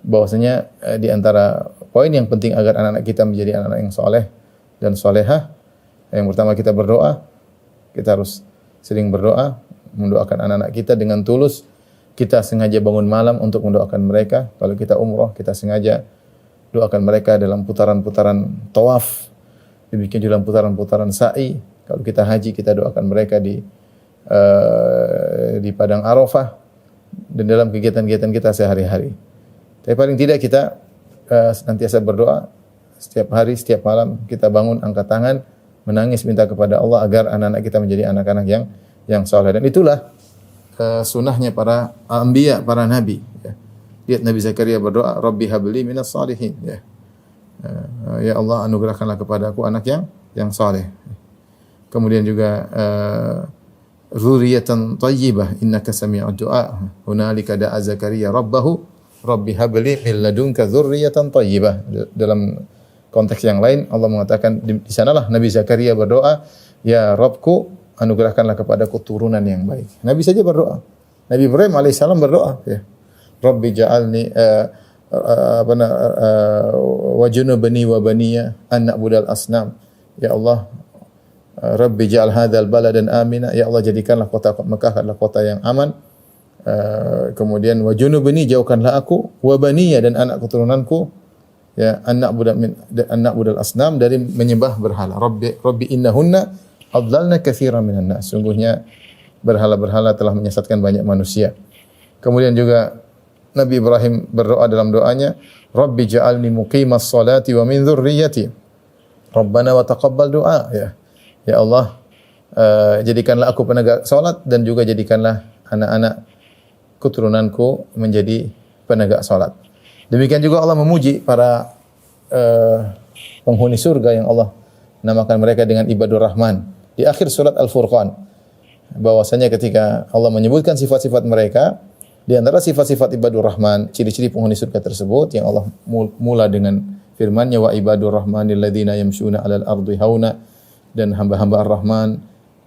bahwasanya di antara poin yang penting agar anak-anak kita menjadi anak-anak yang soleh dan solehah, yang pertama kita berdoa. Kita harus sering berdoa, mendoakan anak-anak kita dengan tulus. Kita sengaja bangun malam untuk mendoakan mereka. Kalau kita umroh, kita sengaja doakan mereka dalam putaran-putaran tawaf, demikian dalam putaran-putaran sa'i. Kalau kita haji, kita doakan mereka di padang Arafah dan dalam kegiatan-kegiatan kita sehari-hari. Tapi paling tidak kita senantiasa berdoa setiap hari, setiap malam kita bangun, angkat tangan, menangis minta kepada Allah agar anak-anak kita menjadi anak-anak yang saleh. Dan itulah sunnahnya para anbiya, para nabi. Ya. Lihat Nabi Zakaria berdoa, Rabbi habli minas salihin. Ya. Ya Allah, anugerahkanlah kepadaku anak yang saleh. Kemudian juga dzurriyyatan thayyibah innaka sami'ud du'a. Hunalika da'a Zakaria rabbahu Rabbi habli min ladunka dzurriyyatan thayyibah. Dalam konteks yang lain Allah mengatakan di sanalah Nabi Zakaria berdoa, ya Rabbku, anugerahkanlah kepadaku turunan yang baik. Nabi saja berdoa. Nabi Ibrahim alaihissalam berdoa, ya. Rabbi ja'alni wa junubni wa baniya an na'budal asnam. Ya Allah, Rabbi ja'al hadzal baladan amina. Ya Allah, jadikanlah kota Mekah adalah kota yang aman. Kemudian wa junubni, jauhkanlah aku, wa baniya, dan anak keturunanku, ya, anak budal asnam, dari menyembah berhala. Rabbi innahunna adlalna katsiran minan nas. Sungguhnya berhala-berhala telah menyesatkan banyak manusia. Kemudian juga Nabi Ibrahim berdoa dalam doanya, Rabbi ja'alni muqimas salati wa min dzurriyyati. Rabbana wa taqabbal du'a. Ya Allah, jadikanlah aku penegak salat dan juga jadikanlah anak-anak keturunanku menjadi penegak salat. Demikian juga Allah memuji para penghuni surga yang Allah namakan mereka dengan ibadur rahman. Di akhir surat Al-Furqan, bahwasanya ketika Allah menyebutkan sifat-sifat mereka, di antara sifat-sifat ibadur rahman, ciri-ciri penghuni surga tersebut yang Allah mula dengan firman-Nya, wa ibadur rahmanil ladzina yamshuna 'alal ardi hauna, dan hamba-hamba Ar-Rahman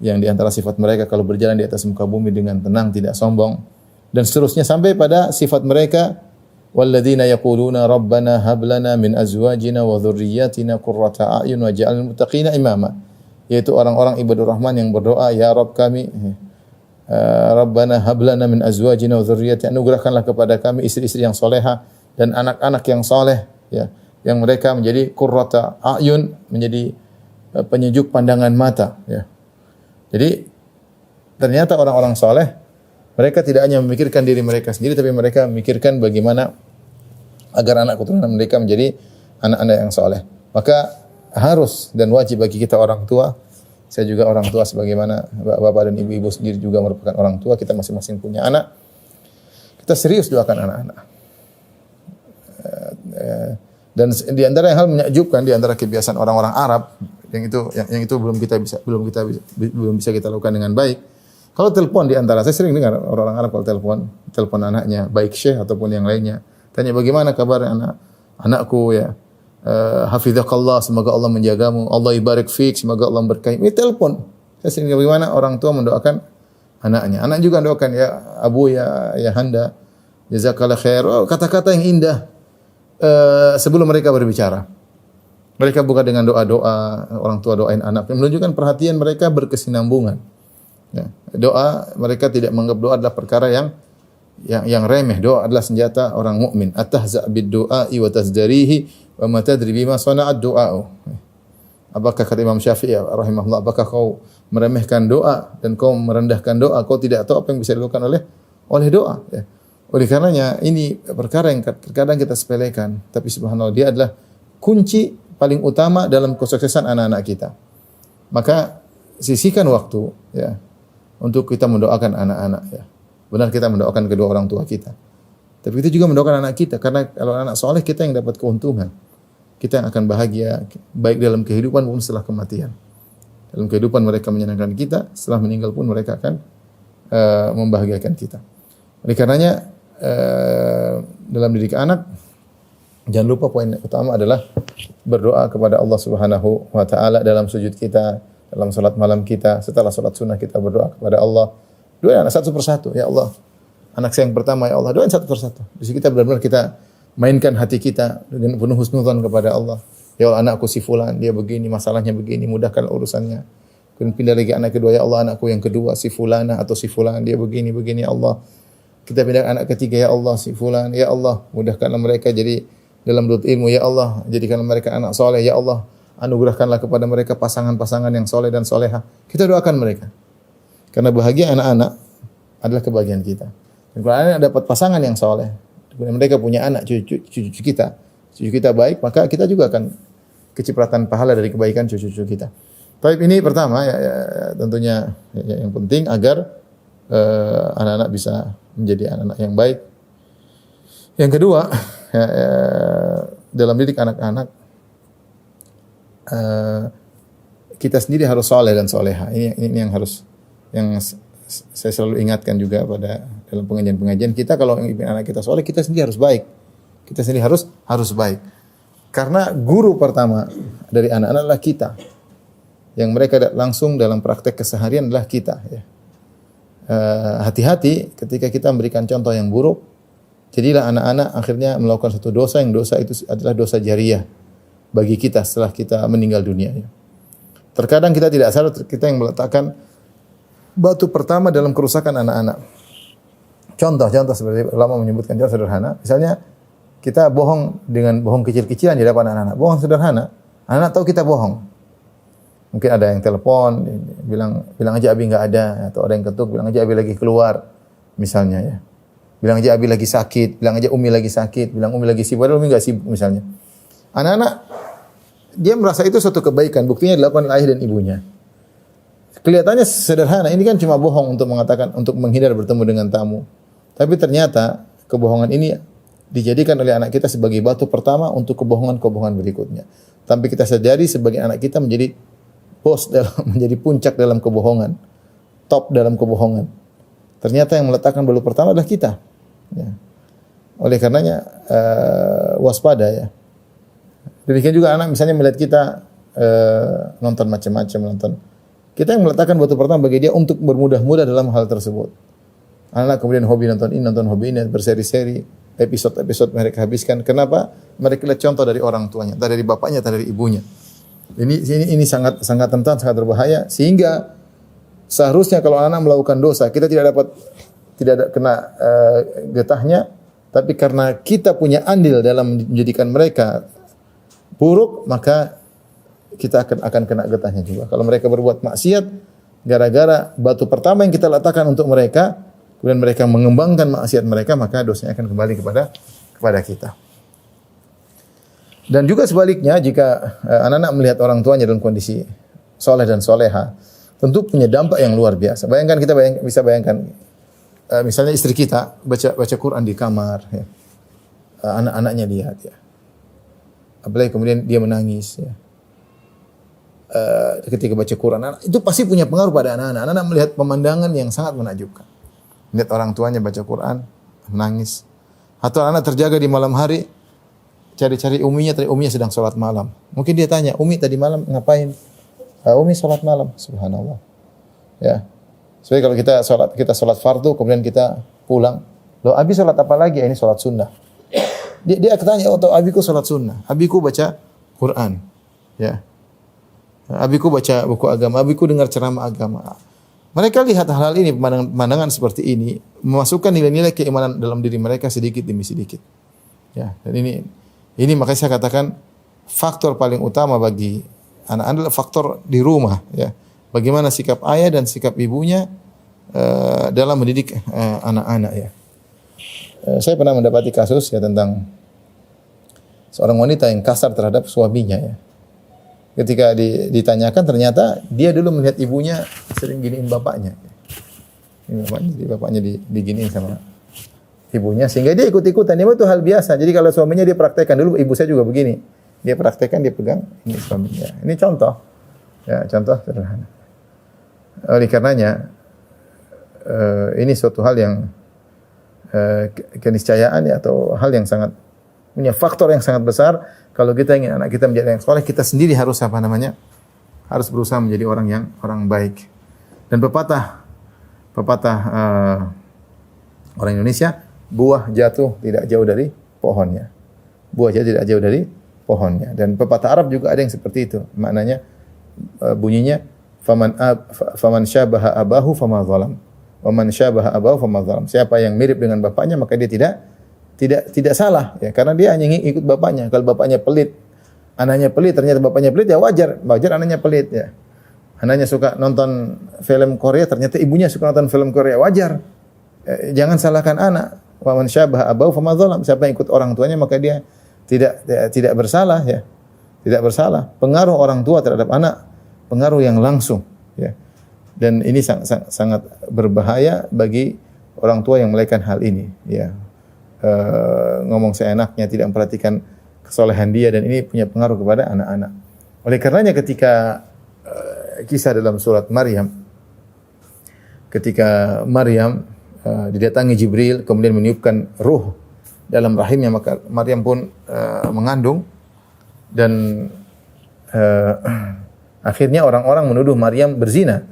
yang di antara sifat mereka kalau berjalan di atas muka bumi dengan tenang, tidak sombong, dan seterusnya sampai pada sifat mereka, walladzina yaquluna rabbana hab lana min azwajina wa dhurriyyatina qurrata a'yun waj'alnal muttaqina imama. Yaitu orang-orang ibadur rahman yang berdoa, ya Rabb kami, Rabbana hab lana min azwajina wa dhurriyyatina, anugerahkanlah kepada kami istri-istri yang salehah dan anak-anak yang saleh, ya, yang mereka menjadi qurrata a'yun, menjadi penyejuk pandangan mata, ya. Jadi ternyata orang-orang saleh, mereka tidak hanya memikirkan diri mereka sendiri, tapi mereka memikirkan bagaimana agar anak keturunan mereka menjadi anak-anak yang saleh. Maka harus dan wajib bagi kita orang tua, saya juga orang tua sebagaimana bapak dan ibu-ibu sendiri juga merupakan orang tua, kita masing-masing punya anak. Kita serius doakan anak-anak. Dan di antara hal menakjubkan di antara kebiasaan orang-orang Arab yang itu belum bisa kita lakukan dengan baik. Kalau telepon di antara, saya sering dengar orang-orang Arab kalau telepon anaknya, baik syekh ataupun yang lainnya, tanya bagaimana kabar anakku, ya, hafizakallah, semoga Allah menjagamu, Allah ibarik fik, semoga Allah berkahi. Ini telepon. Saya sering dengar bagaimana orang tua mendoakan anaknya. Anak juga mendoakan, ya Abu, ya Handa, jazakallah khair. Oh, kata-kata yang indah sebelum mereka berbicara. Mereka bukan dengan doa-doa, orang tua doain anak, menunjukkan perhatian mereka berkesinambungan. Ya, doa, mereka tidak menganggap doa adalah perkara yang remeh. Doa adalah senjata orang mukmin. Atahza bid-du'a'i wa tazdarihi wa ma tadri bima sana'ad du'a'u. Apakah kata Imam Syafi'i rahimahullah, apakah kau meremehkan doa dan kau merendahkan doa? Kau tidak tahu apa yang bisa dilakukan oleh doa, ya. Oleh karenanya ini perkara yang terkadang kita sepelekan, tapi subhanallah dia adalah kunci paling utama dalam kesuksesan anak-anak kita. Maka sisihkan waktu, ya, untuk kita mendoakan anak-anak, ya. Benar kita mendoakan kedua orang tua kita, tapi kita juga mendoakan anak kita, karena kalau anak soleh kita yang dapat keuntungan. Kita yang akan bahagia baik dalam kehidupan maupun setelah kematian. Dalam kehidupan mereka menyenangkan kita, setelah meninggal pun mereka akan membahagiakan kita. Oleh karenanya dalam didik anak, jangan lupa poin utama adalah berdoa kepada Allah Subhanahu wa taala dalam sujud kita, dalam salat malam kita, setelah salat sunnah kita berdoa kepada Allah. Doain anak satu persatu, ya Allah. Anak saya yang pertama, ya Allah, doain satu persatu. Di sini kita benar-benar kita mainkan hati kita dengan penuh husnudzon kepada Allah. Ya Allah, anakku si fulan, dia begini, masalahnya begini, mudahkan urusannya. Kemudian pindah lagi anak kedua, ya Allah, anakku yang kedua si fulana atau si fulan, dia begini, ya Allah. Kita pindah anak ketiga, ya Allah, si fulan, ya Allah, mudahkanlah mereka jadi dalam menuntut ilmu, ya Allah, jadikanlah mereka anak soleh, ya Allah, anugerahkanlah kepada mereka pasangan-pasangan yang soleh dan soleha. Kita doakan mereka. Karena bahagia anak-anak adalah kebahagiaan kita. Dan kalau anak dapat pasangan yang soleh, kemudian mereka punya anak, cucu kita baik, maka kita juga akan kecipratan pahala dari kebaikan cucu-cucu kita. Tapi ini pertama, tentunya yang penting agar anak-anak bisa menjadi anak-anak yang baik. Yang kedua, dalam didik anak-anak, kita sendiri harus soleh dan soleha. Ini yang harus, yang saya selalu ingatkan juga pada dalam pengajian-pengajian kita. Kalau ingin anak kita soleh, kita sendiri harus baik. Kita sendiri harus baik. Karena guru pertama dari anak-anak adalah kita. Yang mereka langsung dalam praktek keseharian adalah kita. Ya. Hati-hati ketika kita memberikan contoh yang buruk. Jadilah anak-anak akhirnya melakukan satu dosa, yang dosa itu adalah dosa jariah bagi kita setelah kita meninggal dunia. Ya. Terkadang kita tidak sadar kita yang meletakkan batu pertama dalam kerusakan anak-anak. Contoh seperti ulama menyebutkan contoh sederhana. Misalnya kita bohong dengan bohong kecil-kecilan di hadapan anak-anak. Bohong sederhana. Anak tahu kita bohong. Mungkin ada yang telepon bilang aja Abi enggak ada, atau ada yang ketuk bilang aja Abi lagi keluar misalnya ya. Bilang aja Abi lagi sakit, bilang aja Umi lagi sakit, bilang Umi lagi sibuk, padahal Umi enggak sibuk misalnya. Anak-anak dia merasa itu suatu kebaikan, buktinya dilakukan oleh ayah dan ibunya. Kelihatannya sederhana, ini kan cuma bohong untuk mengatakan, untuk menghindar bertemu dengan tamu. Tapi ternyata kebohongan ini dijadikan oleh anak kita sebagai batu pertama untuk kebohongan-kebohongan berikutnya. Tapi kita sadari sebagai anak kita menjadi menjadi puncak dalam kebohongan, top dalam kebohongan. Ternyata yang meletakkan batu pertama adalah kita. Ya. Oleh karenanya waspada ya. Demikian juga anak misalnya melihat kita nonton macam-macam, kita yang meletakkan batu pertama bagi dia untuk bermudah-mudah dalam hal tersebut. Anak kemudian hobi nonton ini, berseri-seri, episode mereka habiskan. Kenapa? Mereka lihat contoh dari orang tuanya, entah dari bapaknya, entah dari ibunya. Ini sangat rentan, sangat berbahaya, sehingga seharusnya kalau anak melakukan dosa, kita tidak ada kena getahnya, tapi karena kita punya andil dalam menjadikan mereka buruk, maka kita akan kena getahnya juga. Kalau mereka berbuat maksiat, gara-gara batu pertama yang kita letakkan untuk mereka, kemudian mereka mengembangkan maksiat mereka, maka dosanya akan kembali kepada kita. Dan juga sebaliknya, jika anak-anak melihat orang tuanya dalam kondisi soleh dan soleha, tentu punya dampak yang luar biasa. Bayangkan, bisa bayangkan, misalnya istri kita baca Quran di kamar, ya. Anak-anaknya lihat, ya. Apalagi kemudian dia menangis, ya. Ketika baca Quran, itu pasti punya pengaruh pada anak-anak. Anak-anak melihat pemandangan yang sangat menakjubkan. Melihat orang tuanya baca Quran, menangis. Atau anak terjaga di malam hari, cari-cari uminya sedang sholat malam. Mungkin dia tanya, Umi tadi malam ngapain? Umi sholat malam. Subhanallah. Ya. Seperti kalau kita sholat fardu, kemudian kita pulang. Loh, Abi sholat apa lagi? Ini sholat sunnah. Dia tanya, Abiku sholat sunnah. Abiku baca Quran. Ya. Abiku baca buku agama. Abiku dengar ceramah agama. Mereka lihat hal-hal ini, pemandangan seperti ini, memasukkan nilai-nilai keimanan dalam diri mereka sedikit demi sedikit. Ya, dan ini makanya saya katakan faktor paling utama bagi anak adalah faktor di rumah. Ya, bagaimana sikap ayah dan sikap ibunya dalam mendidik anak-anak. Ya, saya pernah mendapati kasus ya tentang seorang wanita yang kasar terhadap suaminya. Ya. Ketika ditanyakan, ternyata dia dulu melihat ibunya sering giniin bapaknya. Bapaknya diginiin sama ibunya, sehingga dia ikut-ikutan. Itu hal biasa. Jadi kalau suaminya dia praktekkan, dulu ibu saya juga begini. Dia praktekkan, dia pegang, ini suaminya. Ini contoh. Ya, contoh sederhana. Oleh karenanya, ini suatu hal yang keniscayaan ya, atau hal yang sangat punya faktor yang sangat besar. Kalau kita ingin anak kita menjadi yang soleh, kita sendiri harus harus berusaha menjadi orang baik. Dan pepatah orang Indonesia, buah jatuh tidak jauh dari pohonnya. buah jatuh tidak jauh dari pohonnya. Dan pepatah Arab juga ada yang seperti itu. Maknanya bunyinya faman syabaha abahu fama zalam. Wa man syabaha abahu fama zalam. Siapa yang mirip dengan bapaknya maka dia tidak salah ya, karena dia hanya ikut bapaknya. Kalau bapaknya pelit, anaknya pelit, ternyata bapaknya pelit ya wajar anaknya pelit ya. Anaknya suka nonton film Korea, ternyata ibunya suka nonton film Korea, wajar. Jangan salahkan anak. Wa man syabaha abahu fama zalam. Siapa yang ikut orang tuanya maka dia tidak bersalah ya. Tidak bersalah. Pengaruh orang tua terhadap anak pengaruh yang langsung ya. Dan ini sangat berbahaya bagi orang tua yang melakukan hal ini ya. Ngomong seenaknya, tidak memperhatikan kesolehan dia, dan ini punya pengaruh kepada anak-anak. Oleh karenanya ketika kisah dalam surat Maryam, ketika Maryam didatangi Jibril kemudian meniupkan ruh dalam rahimnya, maka Maryam pun mengandung, dan akhirnya orang-orang menuduh Maryam berzina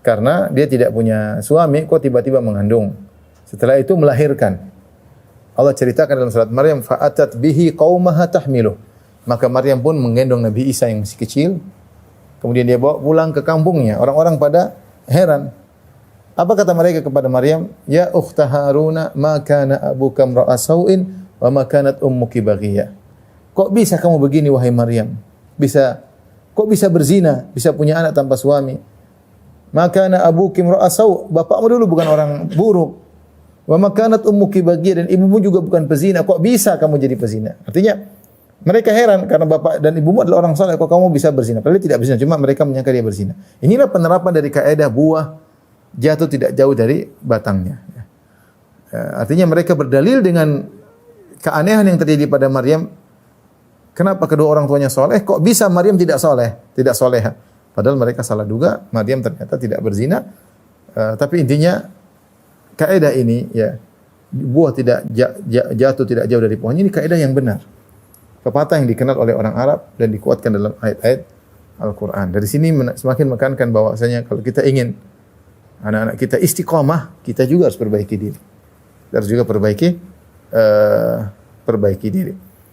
karena dia tidak punya suami, kok tiba-tiba mengandung. Setelah itu melahirkan. Allah ceritakan dalam surat Maryam, fa'atat bihi qaumaha tahmiluh. Maka Maryam pun menggendong Nabi Isa yang masih kecil. Kemudian dia bawa pulang ke kampungnya. Orang-orang pada heran. Apa kata mereka kepada Maryam? Ya ukhta Haruna, ma kana abuka imra'a sau'in wa ma kanat ummuki baghiyah. Kok bisa kamu begini wahai Maryam? Kok bisa berzina, bisa punya anak tanpa suami? Ma kana abuki imra'a sau', bapakmu dulu bukan orang buruk. Wa ma kanat ummuki baghiyah, dan ibumu juga bukan pezina. Kok bisa kamu jadi pezina? Artinya mereka heran karena bapak dan ibumu adalah orang saleh, kok kamu bisa berzina? Padahal tidak berzina, cuma mereka menyangka dia berzina. Inilah penerapan dari kaidah buah jatuh tidak jauh dari batangnya. Artinya mereka berdalil dengan keanehan yang terjadi pada Maryam. Kenapa kedua orang tuanya soleh? Kok bisa Maryam tidak soleh, tidak soleha? Padahal mereka salah duga, Maryam ternyata tidak berzina. Tapi intinya kaidah ini ya, buah tidak jatuh tidak jauh dari pohonnya, ini kaidah yang benar. Pepatah yang dikenal oleh orang Arab dan dikuatkan dalam ayat-ayat Al-Qur'an. Dari sini semakin menekankan bahwasanya kalau kita ingin anak-anak kita istiqomah, kita juga harus perbaiki diri. Kita harus juga perbaiki diri.